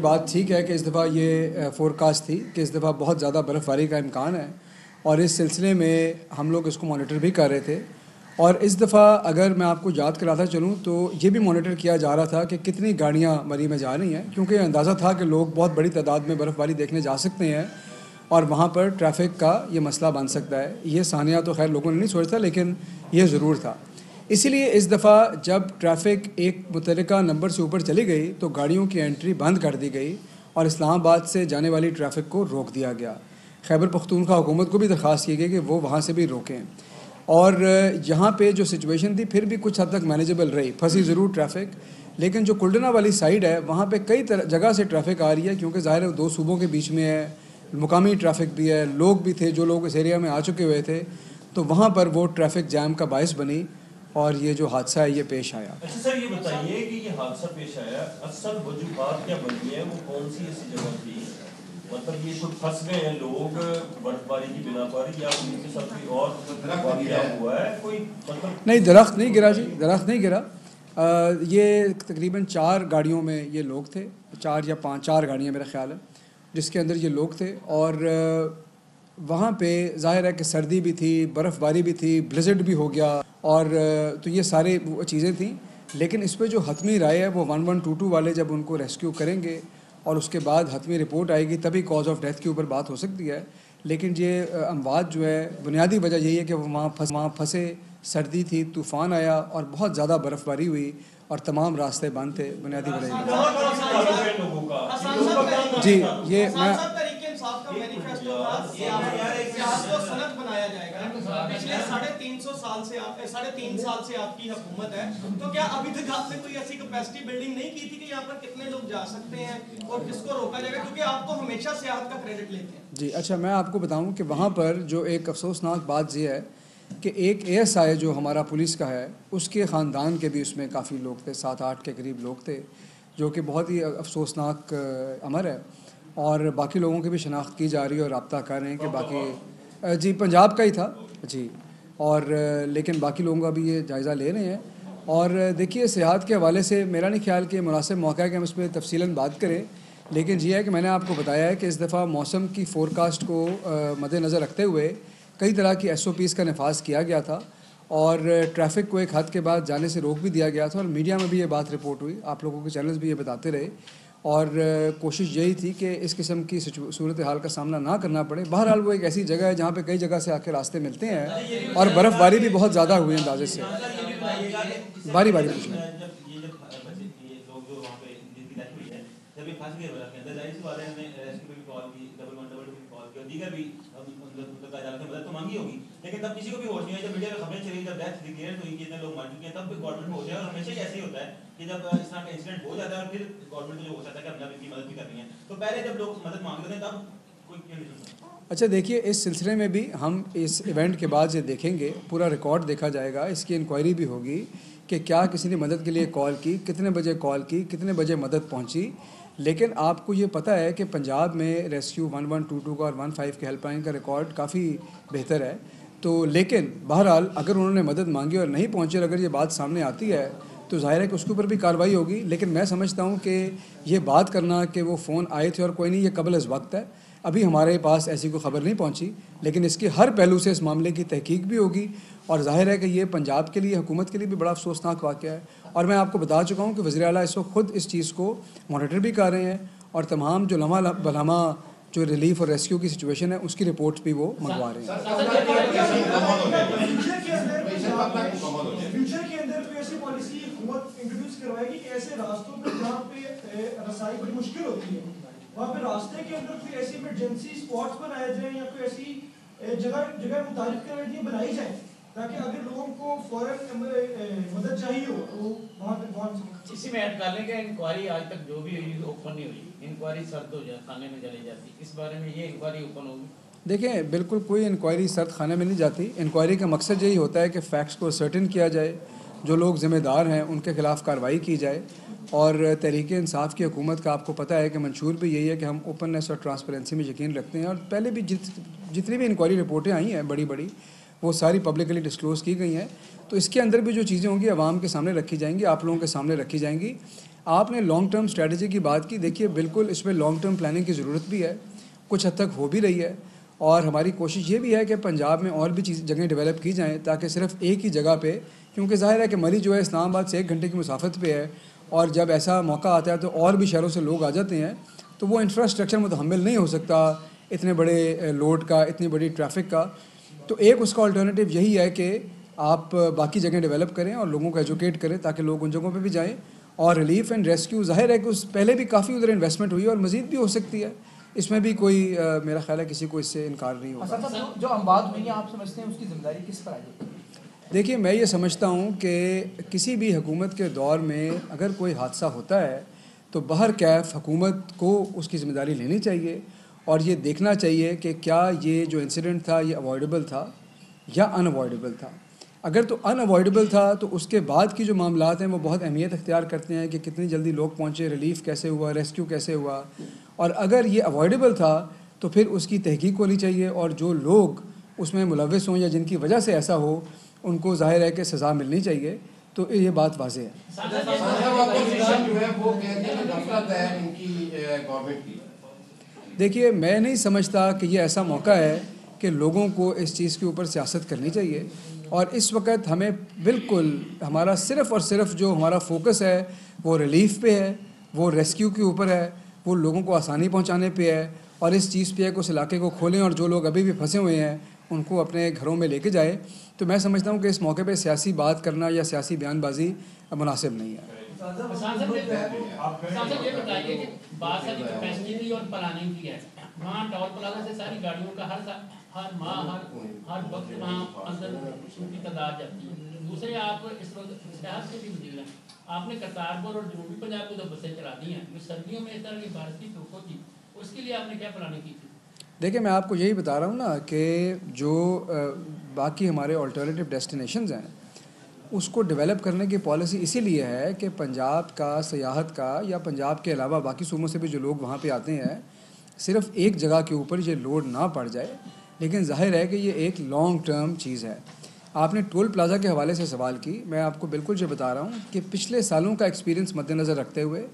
بات ٹھیک ہے کہ اس دفعہ یہ فورکاسٹ تھی کہ اس دفعہ بہت زیادہ برف باری کا امکان ہے، اور اس سلسلے میں ہم لوگ اس کو مانیٹر بھی کر رہے تھے. اور اس دفعہ اگر میں آپ کو یاد کراتا چلوں تو یہ بھی مانیٹر کیا جا رہا تھا کہ کتنی گاڑیاں مری میں جا رہی ہیں، کیونکہ اندازہ تھا کہ لوگ بہت بڑی تعداد میں برف باری دیکھنے جا سکتے ہیں اور وہاں پر ٹریفک کا یہ مسئلہ بن سکتا ہے. یہ ثانیہ تو خیر لوگوں نے نہیں سوچا، لیکن یہ ضرور تھا. اسی لیے اس دفعہ جب ٹریفک ایک متعلقہ نمبر سے اوپر چلی گئی تو گاڑیوں کی انٹری بند کر دی گئی اور اسلام آباد سے جانے والی ٹریفک کو روک دیا گیا. خیبر پختونخوا حکومت کو بھی درخواست کی گئی کہ وہ وہاں سے بھی روکیں. اور یہاں پہ جو سچویشن تھی پھر بھی کچھ حد تک مینیجبل رہی، پھنسی ضرور ٹریفک، لیکن جو کلڈنا والی سائیڈ ہے وہاں پہ کئی جگہ سے ٹریفک آ رہی ہے، کیونکہ ظاہر ہے دو صوبوں کے بیچ میں ہے، مقامی ٹریفک بھی ہے، لوگ بھی تھے جو لوگ اس ایریا میں آ چکے ہوئے تھے، تو وہاں پر وہ ٹریفک جام کا باعث بنی اور یہ جو حادثہ ہے یہ پیش آیا. اچھا سر، یہ بتائیے کہ یہ حادثہ پیش آیا، اصل وجوہات کیا بنی ہے، وہ کون سی ایسی جگہ تھی؟ مطلب یہ کچھ پھنس گئے ہیں لوگ برف باری کی بنا پر، یا ان کے ساتھ کوئی اور واقعہ ہوا ہے؟ کوئی مطلب نہیں، درخت نہیں گرا جی، درخت نہیں گرا. یہ تقریباً 4 گاڑیوں میں یہ لوگ تھے، 4 یا 5 4 گاڑیاں میرا خیال ہے جس کے اندر یہ لوگ تھے. اور وہاں پہ ظاہر ہے کہ سردی بھی تھی، برف باری بھی تھی، بلیزرڈ بھی ہو گیا، اور تو یہ سارے وہ چیزیں تھیں. لیکن اس پہ جو حتمی رائے ہے وہ 1122 والے جب ان کو ریسکیو کریں گے اور اس کے بعد حتمی رپورٹ آئے گی تبھی کاز آف ڈیتھ کے اوپر بات ہو سکتی ہے. لیکن یہ اموات جو ہے بنیادی وجہ یہی ہے کہ وہ وہاں پھنسے، سردی تھی، طوفان آیا اور بہت زیادہ برف باری ہوئی اور تمام راستے بند تھے. بنیادی وجہ جی یہ میں پچھلے 3.5 سال سے آپ کی حکومت ہے، تو کیا ابھی تک آپ نے کوئی ایسی کیپیسٹی بلڈنگ نہیں کی تھی کہ یہاں پر کتنے لوگ جا سکتے ہیں اور کس کو روکا جائے گا؟ کیونکہ آپ تو ہمیشہ سیاحت کا کریڈٹ لیتے ہیں. جی اچھا، میں آپ کو بتاؤں کہ وہاں پر جو ایک افسوسناک بات یہ ہے کہ ایک ASI جو ہمارا پولیس کا ہے اس کے خاندان کے بھی اس میں کافی لوگ تھے، 7-8 کے قریب لوگ تھے، جو کہ بہت ہی افسوسناک امر ہے. اور باقی لوگوں کی بھی شناخت کی جا رہی ہے اور رابطہ کر رہے ہیں کہ باقی جی پنجاب کا ہی تھا جی. اور لیکن باقی لوگوں کا بھی یہ جائزہ لے رہے ہیں. اور دیکھیے سیاحت کے حوالے سے میرا نہیں خیال کہ مناسب موقع ہے کہ ہم اس پہ تفصیلاً بات کریں، لیکن یہ ہے کہ میں نے آپ کو بتایا ہے کہ اس دفعہ موسم کی فورکاسٹ کو مد نظر رکھتے ہوئے کئی طرح کی SOPs کا نفاذ کیا گیا تھا اور ٹریفک کو ایک حد کے بعد جانے سے روک بھی دیا گیا تھا. اور میڈیا میں بھی یہ بات رپورٹ ہوئی، آپ لوگوں کے چینلز بھی یہ بتاتے رہے، اور کوشش یہی تھی کہ اس قسم کی صورتحال کا سامنا نہ کرنا پڑے. بہرحال وہ ایک ایسی جگہ ہے جہاں پہ کئی جگہ سے آ کے راستے ملتے ہیں اور برف باری بھی بہت زیادہ ہوئی اندازے سے. باری کچھ نہیں. مدد تو مانگی ہوگی، لیکن تب کسی کو بھی ہوش نہیں ہے. جب میڈیا میں خبریں چلی، جب ڈیتھ ڈکلیئر ہوئی کہ اتنے لوگ مر چکے ہیں، تب گورنمنٹ میں ہو جائے. اور ہمیشہ ہی ایسے ہی ہوتا ہے کہ جب اس طرح کا انسیڈنٹ ہو جاتا ہے اور پھر گورنمنٹ کو جو ہو جاتا ہے کہ ہم نے ان کی مدد بھی کرنی ہے، تو پہلے جب لوگ مدد مانگتے ہیں تب کوئی کیوں نہیں سنتا؟ اچھا دیکھیے، اس سلسلے میں بھی ہم اس ایونٹ کے بعد یہ دیکھیں گے، پورا ریکارڈ دیکھا جائے گا، اس کی انکوائری بھی ہوگی کہ کیا کسی نے مدد کے لیے کال کی، کتنے بجے کال کی، کتنے بجے مدد پہنچی. لیکن آپ کو یہ پتہ ہے کہ پنجاب میں ریسکیو 1122 کا اور 15 کے ہیلپ لائن کا ریکارڈ کافی بہتر ہے. تو لیکن بہرحال اگر انہوں نے مدد مانگی اور نہیں پہنچی اور اگر یہ بات سامنے آتی ہے تو ظاہر ہے کہ اس کے اوپر بھی کارروائی ہوگی. لیکن میں سمجھتا ہوں کہ یہ بات کرنا کہ وہ فون آئے تھے اور کوئی نہیں، یہ قبل از وقت ہے. ابھی ہمارے پاس ایسی کوئی خبر نہیں پہنچی، لیکن اس کے ہر پہلو سے اس معاملے کی تحقیق بھی ہوگی. اور ظاہر ہے کہ یہ پنجاب کے لیے، حکومت کے لیے بھی بڑا افسوسناک واقعہ ہے. اور میں آپ کو بتا چکا ہوں کہ وزیر اعلیٰ اس وقت خود اس چیز کو مانیٹر بھی کر رہے ہیں اور تمام جو لمحہ بلمحہ جو ریلیف اور ریسکیو کی سچویشن ہے اس کی رپورٹس بھی وہ منگوا رہے ہیں. فیوچر کے اندر کوئی ایسی پالیسی حکومت انٹروڈیوس کروائے گی کہ ایسے راستوں پہ جہاں پہ رسائی بڑی مشکل ہوتی ہے وہاں پہ راستے کے اندر کوئی ایسی ایمرجنسی اسپاٹس بنائے جائیں یا کوئی ایسی جگہ متعارف کروائے بنائی جائیں تاکہ اگر لوگوں کو فوراً مدد چاہیے ہو تو وہ وہاں پہ پہنچ سکیں. اسی میں ایڈ کر لیں کہ انکوائری آج تک جو بھی ہوئی اوپن نہیں ہوئی، انکوائری سرد ہو جائے، خانے میں چلی جاتی، اس بارے میں یہ انکوائری اوپن ہوگی؟ دیکھیں بالکل کوئی انکوائری سرد خانے میں نہیں جاتی. انکوائری کا مقصد یہی ہوتا ہے کہ فیکٹس کو سرٹن کیا جائے، جو لوگ ذمہ دار ہیں ان کے خلاف کارروائی کی جائے. اور تحریک انصاف کی حکومت کا آپ کو پتہ ہے کہ منشور بھی یہی ہے کہ ہم اوپننیس اور ٹرانسپیرنسی میں یقین رکھتے ہیں. اور پہلے بھی جتنی بھی انکوائری رپورٹیں آئی ہیں بڑی وہ ساری پبلکلی ڈسکلوز کی گئی ہیں. تو اس کے اندر بھی جو چیزیں ہوں گی عوام کے سامنے رکھی جائیں گی، آپ لوگوں کے سامنے رکھی جائیں گی. آپ نے لانگ ٹرم اسٹریٹجی کی بات کی. دیکھیے بالکل اس میں لانگ ٹرم پلاننگ کی ضرورت بھی ہے, کچھ حد تک ہو بھی رہی ہے, اور ہماری کوشش یہ بھی ہے کہ پنجاب میں اور بھی جگہیں ڈیولپ کی جائیں تاکہ صرف ایک ہی جگہ پہ, کیونکہ ظاہر ہے کہ مری جو ہے اسلام آباد سے 1 گھنٹے کی مسافت پہ ہے, اور جب ایسا موقع آتا ہے تو اور بھی شہروں سے لوگ آ جاتے ہیں, تو وہ انفراسٹرکچر متحمل نہیں ہو سکتا اتنے بڑے لوڈ کا, اتنی بڑی ٹریفک کا. تو ایک اس کا الٹرنیٹیو یہی ہے کہ آپ باقی جگہیں ڈیولپ کریں اور لوگوں کو ایجوکیٹ کریں تاکہ لوگ ان جگہوں پہ بھی جائیں. اور ریلیف اینڈ ریسکیو ظاہر ہے کہ اس پہلے بھی کافی ادھر انویسٹمنٹ ہوئی ہے اور مزید بھی ہو سکتی ہے, اس میں بھی کوئی میرا خیال ہے کسی کو اس سے انکار نہیں ہوگا. جو اموات ہوئی ہیں آپ سمجھتے ہیں اس کی ذمہ داری کس پر آئی ہے؟ دیکھیے میں یہ سمجھتا ہوں کہ کسی بھی حکومت کے دور میں اگر کوئی حادثہ ہوتا ہے تو بہرکیف حکومت کو اس کی ذمہ داری لینی چاہیے اور یہ دیکھنا چاہیے کہ کیا یہ جو انسیڈنٹ تھا یہ اوائڈیبل تھا یا ان اوائڈیبل تھا. اگر تو ان اوائڈیبل تھا تو اس کے بعد کی جو معاملات ہیں وہ بہت اہمیت اختیار کرتے ہیں کہ کتنی جلدی لوگ پہنچے, ریلیف کیسے ہوا, ریسکیو کیسے ہوا. اور اگر یہ اوائڈیبل تھا تو پھر اس کی تحقیق ہونی چاہیے, اور جو لوگ اس میں ملوث ہوں یا جن کی وجہ سے ایسا ہو ان کو ظاہر ہے کہ سزا ملنی چاہیے. تو یہ بات واضح ہے. دیکھیے میں نہیں سمجھتا کہ یہ ایسا موقع ہے کہ لوگوں کو اس چیز کے اوپر سیاست کرنی چاہیے, اور اس وقت ہمیں بالکل ہمارا صرف اور صرف جو ہمارا فوکس ہے وہ ریلیف پہ ہے, وہ ریسکیو کے اوپر ہے, وہ لوگوں کو آسانی پہنچانے پہ ہے, اور اس چیز پہ ہے کہ اس علاقے کو کھولیں اور جو لوگ ابھی بھی پھنسے ہوئے ہیں ان کو اپنے گھروں میں لے کے جائے. تو میں سمجھتا ہوں کہ اس موقع پہ سیاسی بات کرنا یا سیاسی بیان بازی مناسب نہیں ہے. یہ بتائیے کہ بات ساری کیپیسٹی اور پلاننگ کی ہے, وہاں ٹول پلازا سے ساری گاڑیوں کا ہر ماہ ہر وقت وہاں اندر کی تعداد جاتی ہے. دوسرے آپ اس وقت صحت سے بھی وزیر ہیں, آپ نے کرتارپور اور جنوبی پنجاب کو جو بسیں چلا دی ہیں, جو سردیوں میں اس طرح کی بارش کی توقع تھی, اس کے لیے آپ نے کیا پلاننگ کی تھی؟ دیکھیں میں آپ کو یہی بتا رہا ہوں نا کہ جو باقی ہمارے آلٹرنیٹیو ڈیسٹینیشنز ہیں اس کو ڈیولپ کرنے کی پالیسی اسی لیے ہے کہ پنجاب کا سیاحت کا یا پنجاب کے علاوہ باقی صوبوں سے بھی جو لوگ وہاں پہ آتے ہیں صرف ایک جگہ کے اوپر یہ لوڈ نہ پڑ جائے. لیکن ظاہر ہے کہ یہ ایک لانگ ٹرم چیز ہے. آپ نے ٹول پلازا کے حوالے سے سوال کی, میں آپ کو بالکل یہ بتا رہا ہوں کہ پچھلے سالوں کا ایکسپیرینس مد نظر رکھتے ہوئے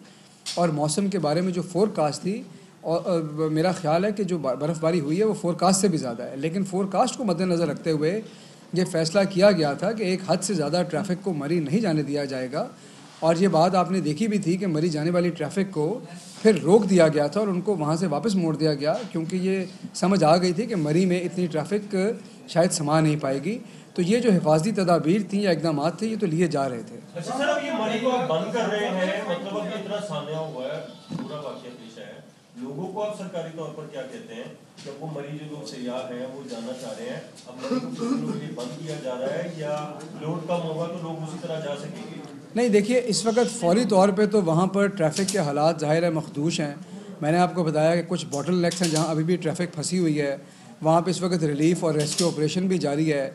اور موسم کے بارے میں جو فور کاسٹ تھی, اور میرا خیال ہے کہ جو برف باری ہوئی ہے وہ فور کاسٹ سے بھی زیادہ ہے, لیکن فور کاسٹ کو مد نظر رکھتے ہوئے یہ فیصلہ کیا گیا تھا کہ ایک حد سے زیادہ ٹریفک کو مری نہیں جانے دیا جائے گا. اور یہ بات آپ نے دیکھی بھی تھی کہ مری جانے والی ٹریفک کو پھر روک دیا گیا تھا اور ان کو وہاں سے واپس موڑ دیا گیا, کیونکہ یہ سمجھ آ گئی تھی کہ مری میں اتنی ٹریفک شاید سما نہیں پائے گی. تو یہ جو حفاظتی تدابیر تھیں یا اقدامات تھے یہ تو لیے جا رہے تھے. سر اب یہ مری کو آپ بند کر رہے ہیں, مطلب اب اتنا سامنے ہوا ہے, پورا واقعہ پیش ہے, لوگوں کو آپ سرکاری طور پر کیا کہتے ہیں جب وہ مری جو لوگ سیاح ہیں وہ جانا چاہ رہے ہیں, اب مری کو کچھ دنوں کے لیے بند کیا جا رہا ہے یا لوڈ کم ہوگا تو لوگ اسی طرح جا سکیں گے؟ نہیں دیکھیے اس وقت فوری طور پہ تو وہاں پر ٹریفک کے حالات ظاہر ہے مخدوش ہیں. میں نے آپ کو بتایا کہ کچھ باٹل نیکس ہیں جہاں ابھی بھی ٹریفک پھنسی ہوئی ہے, وہاں پہ اس وقت ریلیف اور ریسکیو آپریشن بھی جاری ہے.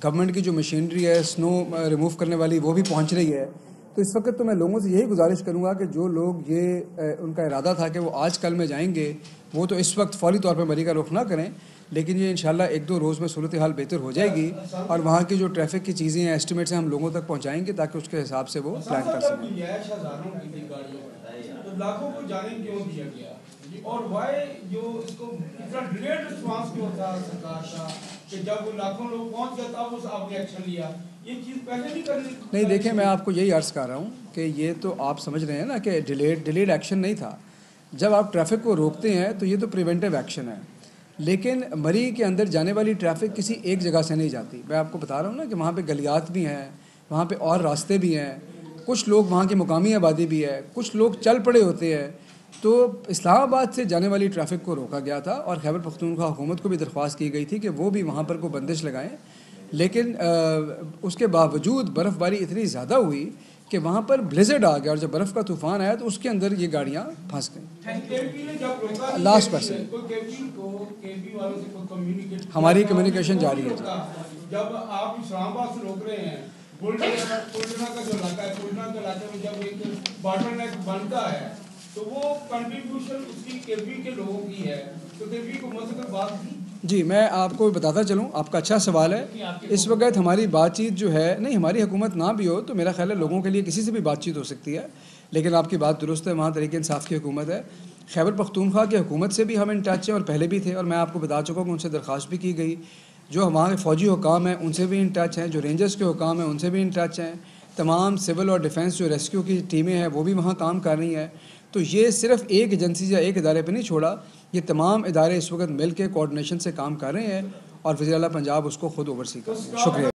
گورنمنٹ کی جو مشینری ہے سنو ریموو کرنے والی وہ بھی پہنچ رہی ہے. تو اس وقت تو میں لوگوں سے یہی گزارش کروں گا کہ جو لوگ یہ ان کا ارادہ تھا کہ وہ آج کل میں جائیں گے وہ تو اس وقت فوری طور پہ مری کا رخ نہ کریں, لیکن یہ انشاءاللہ 1-2 روز میں صورتحال بہتر ہو جائے گی اور وہاں کی جو ٹریفک کی چیزیں ہیں ایسٹیمیٹس ہیں ہم لوگوں تک پہنچائیں گے تاکہ اس کے حساب سے وہ پلان کر سکیں. لاکھوں کو جانے کیوں دیا گیا اور وائی جو اس کو اتنا ڈیلیڈ رسپانس کیوں تھا سرکار کا کہ جب وہ لاکھوں لوگ پہنچ گئے تب اس آپ نے ایکشن لیا, یہ چیز پہلے نہیں کرنی؟ نہیں دیکھیں میں آپ کو یہی عرض کر رہا ہوں کہ یہ تو آپ سمجھ رہے ہیں نا کہ ڈیلیڈ ایکشن نہیں تھا. جب آپ ٹریفک کو روکتے ہیں تو یہ تو پریونٹیو ایکشن ہے, لیکن مری کے اندر جانے والی ٹریفک کسی ایک جگہ سے نہیں جاتی. میں آپ کو بتا رہا ہوں نا کہ وہاں پہ گلیات بھی ہیں, وہاں پہ اور راستے بھی ہیں, کچھ لوگ وہاں کی مقامی آبادی بھی ہے, کچھ لوگ چل پڑے ہوتے ہیں. تو اسلام آباد سے جانے والی ٹریفک کو روکا گیا تھا اور خیبر پختونخوا حکومت کو بھی درخواست کی گئی تھی کہ وہ بھی وہاں پر کوئی بندش لگائیں, لیکن اس کے باوجود برف باری اتنی زیادہ ہوئی کہ وہاں پر بلیزرڈ آ گیا اور جب برف کا طوفان آیا تو اس کے اندر یہ گاڑیاں پھنس گئیں. لاسٹ پرسن ہماری کمیونیکیشن جاری ہے. جب آپ اسلام آباد سے روک رہے ہیں بلڈنا کا جو علاقہ ہے, بلڈنا کے علاقے میں جب ایک باٹل نیک بنتا ہے تو وہ کنٹریبیوشن اس کی کے پی کے لوگوں کی ہے, تو کے پی کو مطلب بات کی. جی میں آپ کو بتاتا چلوں, آپ کا اچھا سوال ہے. اس وقت ہماری بات چیت جو ہے, نہیں ہماری حکومت نہ بھی ہو تو میرا خیال ہے لوگوں کے لیے کسی سے بھی بات چیت ہو سکتی ہے, لیکن آپ کی بات درست ہے، وہاں تحریک انصاف کی حکومت ہے. خیبر پختونخوا کی حکومت سے بھی ہم ان ٹچ ہیں اور پہلے بھی تھے، اور میں آپ کو بتا چکا ہوں کہ ان سے درخواست بھی کی گئی. جو وہاں کے فوجی حکام ہیں ان سے بھی ان ٹچ ہیں، جو رینجرز کے حکام ہیں ان سے بھی ان ٹچ ہیں. تمام سول اور ڈیفنس جو ریسکیو کی ٹیمیں ہیں وہ بھی وہاں کام کر رہی ہیں. تو یہ صرف ایک ایجنسی یا ایک ادارے پہ نہیں چھوڑا، یہ تمام ادارے اس وقت مل کے کوآرڈینیشن سے کام کر رہے ہیں، اور وزیر اعلیٰ پنجاب اس کو خود اوورسی کر رہے ہیں. شکریہ.